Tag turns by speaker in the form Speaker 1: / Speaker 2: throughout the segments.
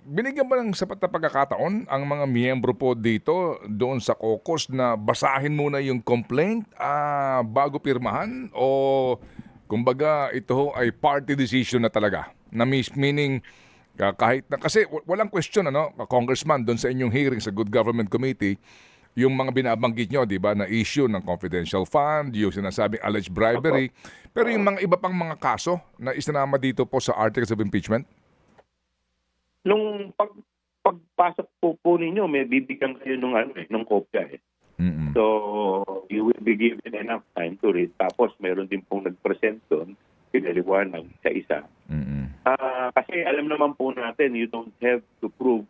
Speaker 1: Binigyan ba ng sapat na pagkakataon ang mga miyembro po dito doon sa caucus na basahin muna yung complaint bago pirmahan o kumbaga ito ho ay party decision na talaga? Meaning kahit na kasi walang question ano, Congressman doon sa inyong hearing sa Good Government Committee yung mga binabanggit nyo, di ba, na issue ng confidential fund, yung sinasabing alleged
Speaker 2: Opo.
Speaker 1: bribery, pero yung mga iba pang mga kaso na isinama dito po sa articles of impeachment?
Speaker 2: Nung pagpasok po ninyo, may bibigyan kayo nung nung kopya eh.
Speaker 1: Mm.
Speaker 2: So, you will be given enough time to read. Tapos, meron din pong nag-present doon, pinaliwanag sa isa.
Speaker 1: Mm.
Speaker 2: Kasi alam naman po natin, you don't have to prove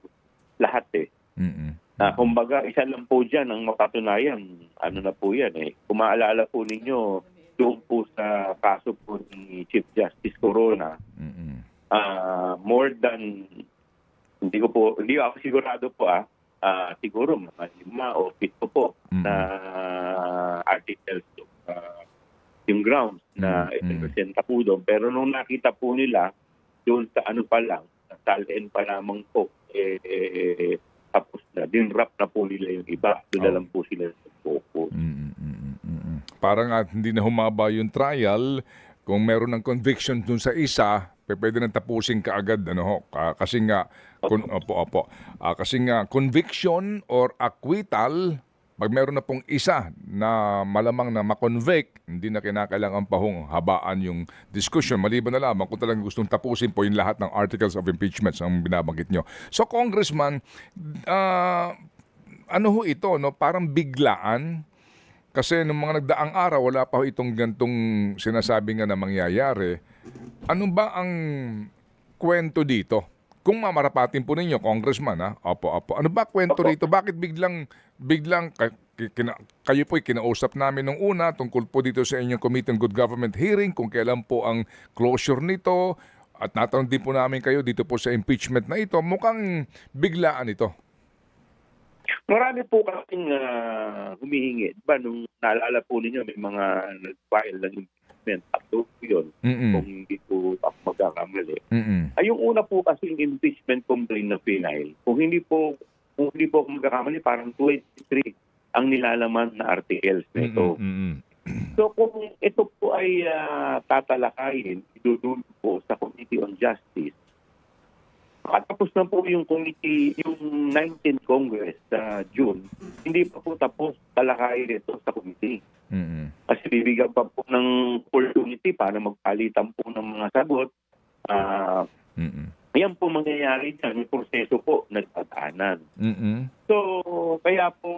Speaker 2: lahat eh.
Speaker 1: Mm.
Speaker 2: Kumbaga, isa lang po dyan ang mapatunayan. Ano na po yan eh. Kung maalala po ninyo, doon po sa kaso po ni Chief Justice Corona,
Speaker 1: Mm.
Speaker 2: more than, hindi ako sigurado po siguro mga 5 o 7 po na articles yung grounds na ipresenta po doon. Pero nung nakita po nila, doon sa ano pa lang, sa SALN pa lamang po, tapos na, dinrap na po nila yung iba. Doon na lang po sila sa focus.
Speaker 1: Parang hindi na humaba yung trial, kung meron ng conviction dun sa isa, pwede nang tapusin kaagad ano ho. Kasi nga kasi nga conviction or acquittal, pag meron na pong isa na malamang na makonvict, hindi na kinakailangan pa hong habaan yung discussion. Maliban na lamang kung talagang gustong tapusin po yung lahat ng articles of impeachment ang binabanggit nyo. So Congressman, ano ho ito, no? Parang biglaan. Kasi nung mga nagdaang araw, wala pa ho itong gantong sinasabi nga na mangyayari. Ano ba ang kwento dito? Kung mamarapatin po ninyo, Congressman, Opo. Ano ba kwento
Speaker 2: Opo.
Speaker 1: rito? Bakit biglang kayo po'y kinausap namin nung una tungkol po dito sa inyong Committee on Good Government hearing, kung kailan po ang closure nito, at natanong din po namin kayo dito po sa impeachment na ito. Mukhang biglaan ito.
Speaker 2: Marami po kasing humihingi. Diba, nung naalala po ninyo, may mga nag-file ng impeachment. Tatlo po yun, kung hindi po ako magkakamali. Yung una po kasi yung impeachment complaint na final, kung hindi po ako magkakamali, parang 23 ang nilalaman na articles na ito. So kung ito po ay tatalakayin, idudulog po sa Committee on Justice, tapos na po yung committee, yung 19th Congress sa June, hindi pa po tapos talakayin ito sa committee. Kasi bibigyan pa po ng opportunity para magpalitan po ng mga sagot. Yan po mangyayari dyan, may proseso po nagpataanan. So, kaya po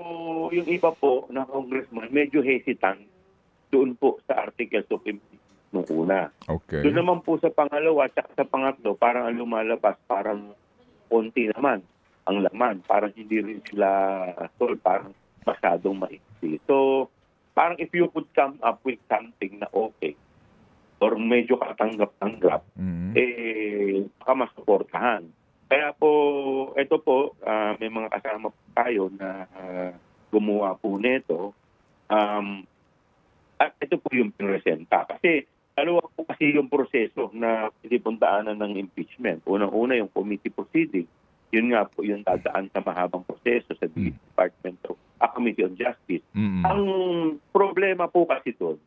Speaker 2: yung iba po na congressman medyo hesitant doon po sa articles of impeachment nung una.
Speaker 1: Okay.
Speaker 2: Doon naman po sa pangalawa at sa pangatlo, parang ang lumalabas, parang konti naman ang laman. Parang hindi rin sila parang masyadong maiksi. So, parang if you could come up with something na okay, or medyo katanggap-tanggap, baka masuportahan. Kaya po, ito po, may mga kasama po tayo na gumawa po nito. At ito po yung pinresenta. Kasi dalawa po kasi yung proseso na pinipundaanan ng impeachment. Unang-una yung committee proceeding. Yun nga po yung dadaan sa mahabang proseso sa Department of Committee on Justice. Ang problema po kasi doon,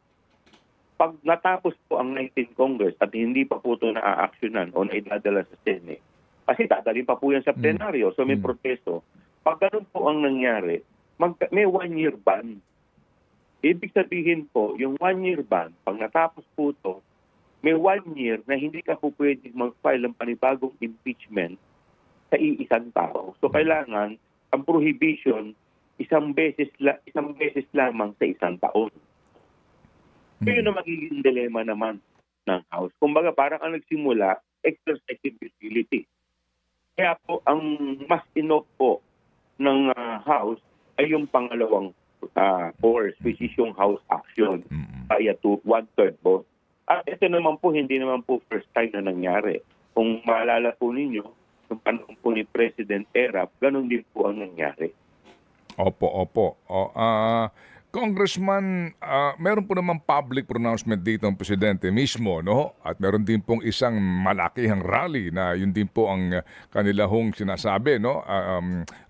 Speaker 2: pag natapos po ang 19th Congress at hindi pa po ito na-actionan o naidadala sa Senate, kasi dadali pa po yan sa plenaryo, so may proseso. Pag ganun po ang nangyari, may 1-year ban. Ibig sabihin po, yung 1-year ban, pag natapos po ito, may 1 year na hindi ka po pwede mag-file ng panibagong impeachment sa iisang tao. So kailangan, ang prohibition, isang beses lamang sa isang taon. So yun ang magiging dilemma naman ng House. Kumbaga parang ang nagsimula, exercise utility. Kaya po, ang mas enough po ng House ay yung pangalawang force, which is yung House action via 1/3 vote. At ito naman po, hindi naman po first time na nangyari. Kung maalala po ninyo, yung panahon po ni President Erap, ganun din po ang nangyari.
Speaker 1: Opo. Congressman, meron po naman public pronouncement dito ang presidente mismo, no? At meron din pong isang malakihang rally na yun din po ang kanila hong sinasabi, no?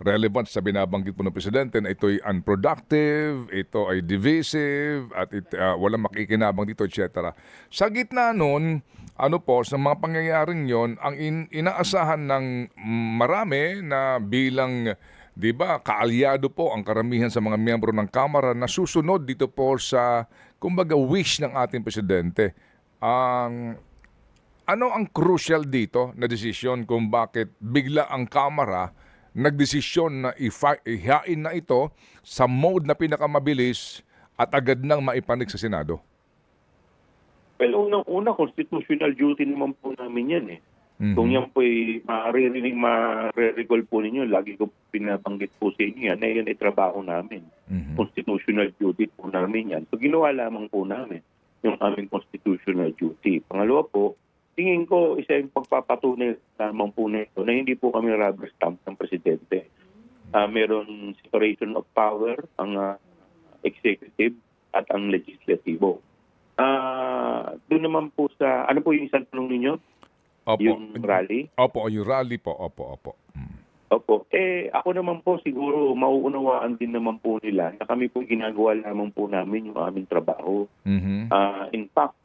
Speaker 1: Relevant sa binabanggit po ng presidente na ito'y unproductive, ito ay divisive, at walang makikinabang dito, etc. Sa gitna nun, ano po, sa mga pangyayaring yon, ang inaasahan ng marami na bilang, 'di ba, kaalyado po ang karamihan sa mga miyembro ng Kamara na susunod dito po sa kumbaga wish ng ating presidente. Ano ang crucial dito na desisyon kung bakit bigla ang Kamara nagdesisyon na ihain na ito sa mode na pinakamabilis at agad nang maipanig sa Senado?
Speaker 2: Well, unang-una, constitutional duty naman po namin yan eh. Kung yan po ay ma-recall po ninyo, lagi ko pinabanggit po sa inyo yan, na yan ay trabaho namin. Constitutional duty po namin yan. So ginawa lamang po namin yung aming constitutional duty. Pangalawa po, tingin ko isa yung pagpapatunay lamang po na ito na hindi po kami rubber stamp ng presidente. Meron separation of power ang executive at ang legislatibo. Doon naman po sa, ano po yung isang tanong ninyo?
Speaker 1: Opo.
Speaker 2: Yung rally?
Speaker 1: Opo, yung rally po. Opo.
Speaker 2: Opo. Ako naman po siguro mauunawaan din naman po nila na kami po ginagawa lamang po namin yung aming trabaho. In fact,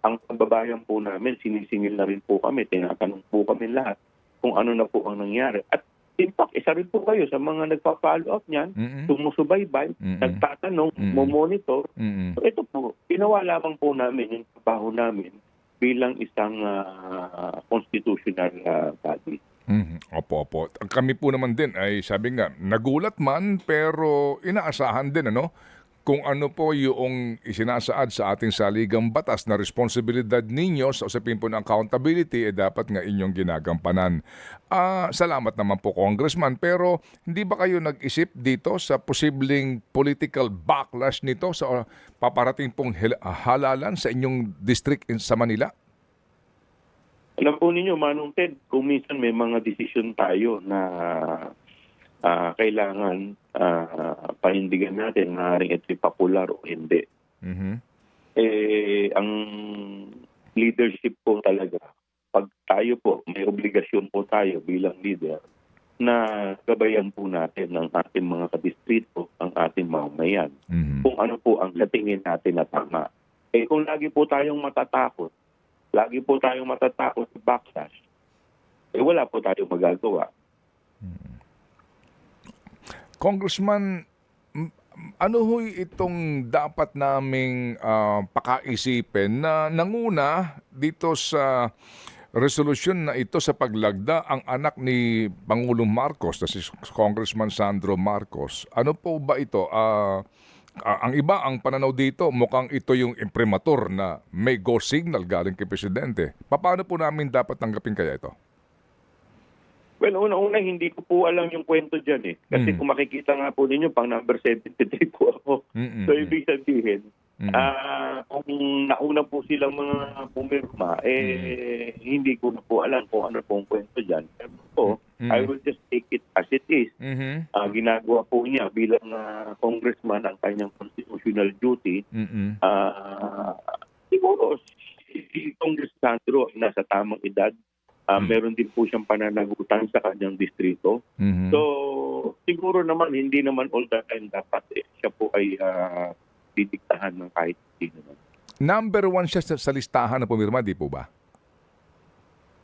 Speaker 2: ang pagbabayan po namin, sinisingil na rin po kami, tinatanong po kami lahat kung ano na po ang nangyari. At in fact, isa rin po kayo sa mga nagpa-follow up niyan, sumusubaybay, nagtatanong, monitor. So ito po, ginawa lamang po namin yung trabaho namin bilang isang constitutional body.
Speaker 1: Opo. Kami po naman din ay sabi nga, nagulat man pero inaasahan din kung ano po yung isinasaad sa ating saligang batas na responsibilidad ninyo sa usapin po ng accountability dapat nga inyong ginagampanan. Salamat naman po, Congressman, pero hindi ba kayo nag-isip dito sa posibleng political backlash nito sa paparating pong halalan sa inyong district sa Manila?
Speaker 2: Alam po ninyo, Manong Ted, kung minsan may mga desisyon tayo na kailangan panindigan natin na rin ito'y popular o hindi. Ang leadership po talaga, pag tayo po, may obligasyon po tayo bilang leader na gabayan po natin ng ating mga kadistrito, ang ating mamamayan, kung ano po ang tingin natin na tama. Kung lagi po tayong matatakot sa backlash, wala po tayong magagawa.
Speaker 1: Congressman, ano ho'y itong dapat naming pakaisipin na nanguna dito sa resolusyon na ito sa paglagda ang anak ni Pangulong Marcos, na si Congressman Sandro Marcos? Ano po ba ito? Ang iba, ang pananaw dito, mukhang ito yung imprimatur na may go signal galing kay Presidente. Paano po namin dapat tanggapin kaya ito?
Speaker 2: Well, una-una, hindi ko po alam yung kwento dyan eh. Kasi kung makikita nga po ninyo, pang number 73 po ako. So, ibig sabihin, kung nauna po silang mga pumirma, hindi ko na po alam kung ano pong kwento dyan. Pero po, I will just take it as it is. Ginagawa po niya bilang congressman ang kanyang constitutional duty. Siguro, si Congress Sandro ay nasa tamang edad. Meron din po siyang pananagutan sa kanyang distrito. So, siguro naman, hindi naman all the time dapat siya po ay didiktahan ng kahit sino.
Speaker 1: Number 1 siya sa listahan na pumirma, di po ba?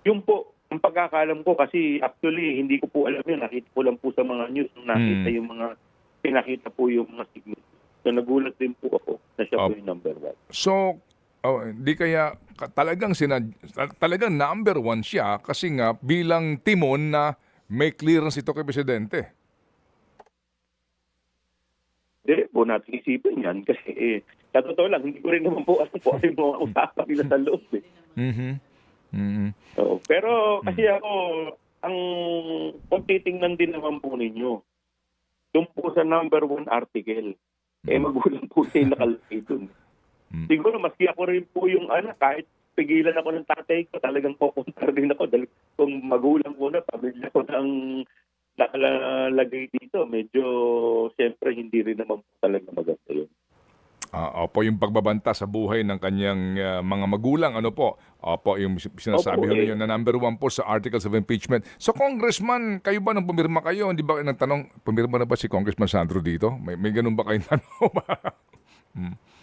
Speaker 2: Yung po, ang pagkakalam ko, kasi actually, hindi ko po alam yun. Nakita ko lang po sa mga news. Nakita yung mga, pinakita po yung mga signal. So, nagulat din po ako na siya po yung number 1.
Speaker 1: So, di kaya talagang number 1 siya kasi nga bilang timon na may clearance ito kay Presidente.
Speaker 2: Hindi po natin isipin yan kasi sa totoo lang, hindi ko rin naman po alam po yung mga usapan nila sa loob. So, pero kasi ako, kung titingnan din naman po ninyo, doon po sa number 1 article, magulang po siya yung nakalagay doon. Siguro maski ako rin po yung kahit pigilan ako ng tatay ko, talagang pupunta rin ako dahil kung magulang ko na, pamilya ko ng nakalagay dito, medyo siyempre hindi rin naman po talaga maganda yun.
Speaker 1: Opo, yung pagbabanta sa buhay ng kanyang mga magulang, ano po? Opo, yung sinasabi
Speaker 2: Opo,
Speaker 1: ho ninyo na number 1 po sa articles of impeachment. So, Congressman, kayo ba nung pumirma kayo? Hindi ba nagtanong, pumirma na ba si Congressman Sandro dito? May ganun ba kayong tanong?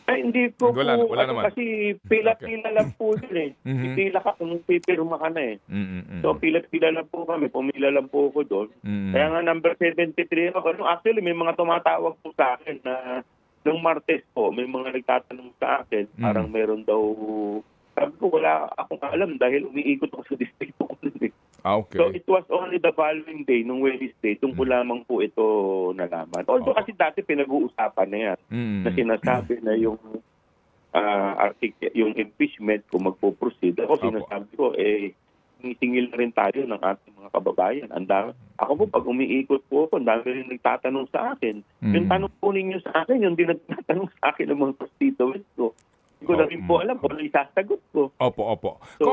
Speaker 2: Ay, hindi po
Speaker 1: Wala
Speaker 2: po,
Speaker 1: naman.
Speaker 2: kasi pila-pila lang po yun eh. Pipila ka kung pipirma ka na eh. So, pila-pila lang po kami, pumila lang po ako doon. Kaya nga number 73 ako. Actually, may mga tumatawag po sa akin na nung Martes po, may mga nagtatanong sa akin, parang meron daw, sabi ko wala akong alam dahil umiikot ako sa district ko.
Speaker 1: Okay.
Speaker 2: So it was only the following day, nung Wednesday, tungkol lamang po ito nalaman. Although kasi dati pinag-uusapan na yan, na sinasabi na yung yung impeachment kung magpo-proceed. Ako sinasabi ko, singil na rin tayo ng ating mga kababayan. Ako po, pag umiikot po ako, ang dami rin nagtatanong sa akin. Yung tanong po ninyo sa akin, yung nagtatanong sa akin ng mga constituents ko. Hindi ko na rin po alam kung ano isasagot ko.
Speaker 1: Opo.
Speaker 2: So,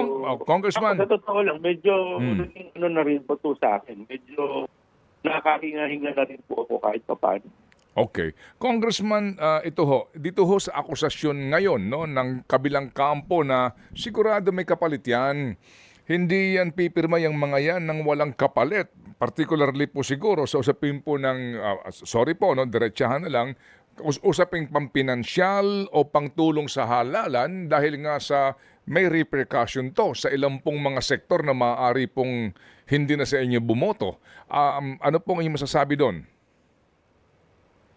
Speaker 1: Congressman.
Speaker 2: Ako, sa totoo lang, medyo ano na rin po to sa akin. Medyo nakakahinga-hinga na rin po ako kahit pa paano.
Speaker 1: Okay. Congressman, dito ho sa akusasyon ngayon no, ng kabilang kampo na sigurado may kapalit yan. Hindi yan pipirma yung mga yan ng walang kapalit. Particularly po siguro sa usapin po ng, sorry po, no, diretsahan na lang, usaping pampinansyal o pangtulong sa halalan dahil nga sa may repercussion to sa ilang pong mga sektor na maaari pong hindi na sa inyo bumoto. Ano pong inyong masasabi doon?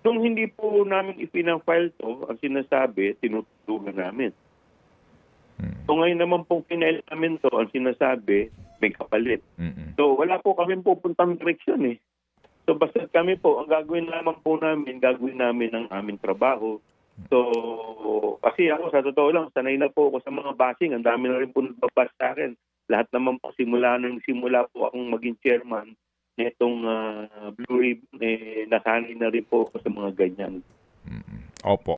Speaker 2: Nung hindi po namin ipinafile to, ang sinasabi, tinutulungan namin. So ngayon naman pong pinail namin to, ang sinasabi, may kapalit. So wala po kami pupuntang direksyon eh. So basta kami po, ang gagawin namin ang aming trabaho. So kasi ako sa totoo lang, sanay na po ako sa mga bashing. Ang dami na rin po nagbabas sa akin. Lahat naman po simula po akong maging chairman nitong Blue Ribbon, nasanay na rin po ako sa mga ganyan.
Speaker 1: Opo.